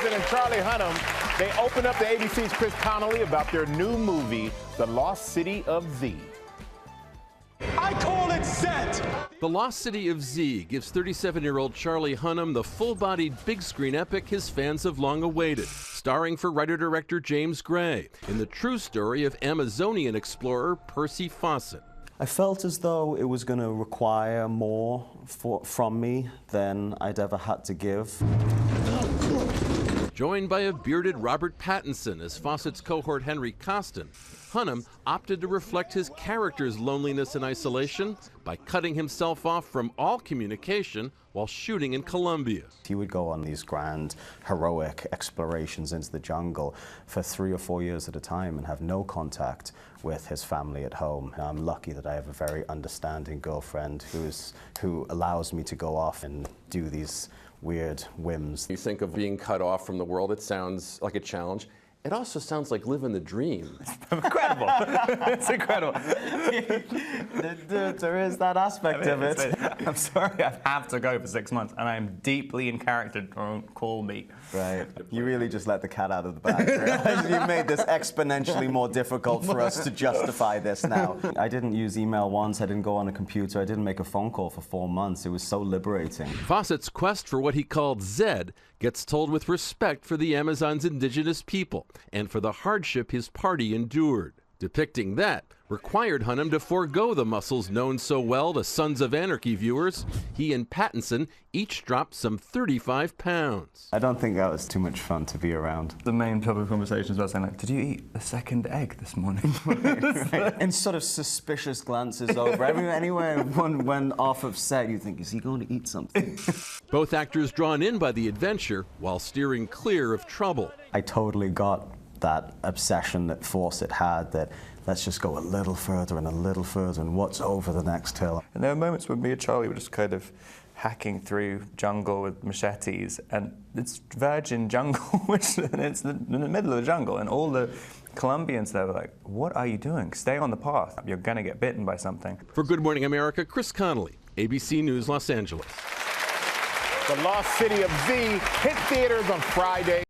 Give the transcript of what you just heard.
Pattinson and Charlie Hunnam, they opened up to ABC's Chris Connolly about their new movie, The Lost City of Z. I call it set! The Lost City of Z gives 37-year-old Charlie Hunnam the full-bodied big-screen epic his fans have long awaited, starring for writer-director James Gray in the true story of Amazonian explorer Percy Fawcett. I felt as though it was going to require more from me than I'd ever had to give. Joined by a bearded Robert Pattinson as Fawcett's cohort Henry Costin, Hunnam opted to reflect his character's loneliness and isolation by cutting himself off from all communication while shooting in Colombia. He would go on these grand, heroic explorations into the jungle for 3 or 4 years at a time and have no contact with his family at home. And I'm lucky that I have a very understanding girlfriend who allows me to go off and do these weird whims. You think of being cut off from the world, it sounds like a challenge. It also sounds like living the dream. Incredible. It's incredible. There is that aspect of it. I'm sorry, I have to go for 6 months, and I'm deeply in character. Don't call me. Right. You really just let the cat out of the bag. You made this exponentially more difficult for us to justify this now. I didn't use email once. I didn't go on a computer. I didn't make a phone call for 4 months. It was so liberating. Fawcett's quest for what he called Zed gets told with respect for the Amazon's indigenous people and for the hardship his party endured. Depicting that required Hunnam to forego the muscles known so well to Sons of Anarchy viewers. He and Pattinson each dropped some 35 pounds. I don't think that was too much fun to be around. The main topic of conversation is about saying, like, did you eat a second egg this morning? And sort of suspicious glances over. Anywhere when off of set, you think, is he going to eat something? Both actors drawn in by the adventure while steering clear of trouble. I totally got that obsession that Fawcett had, that let's just go a little further and a little further, and what's over the next hill. And there were moments when me and Charlie were just kind of hacking through jungle with machetes, and it's virgin jungle, which it's in the middle of the jungle, and all the Colombians there were like, what are you doing? Stay on the path. You're going to get bitten by something. For Good Morning America, Chris Connolly, ABC News, Los Angeles. The Lost City of Z hit theaters on Friday.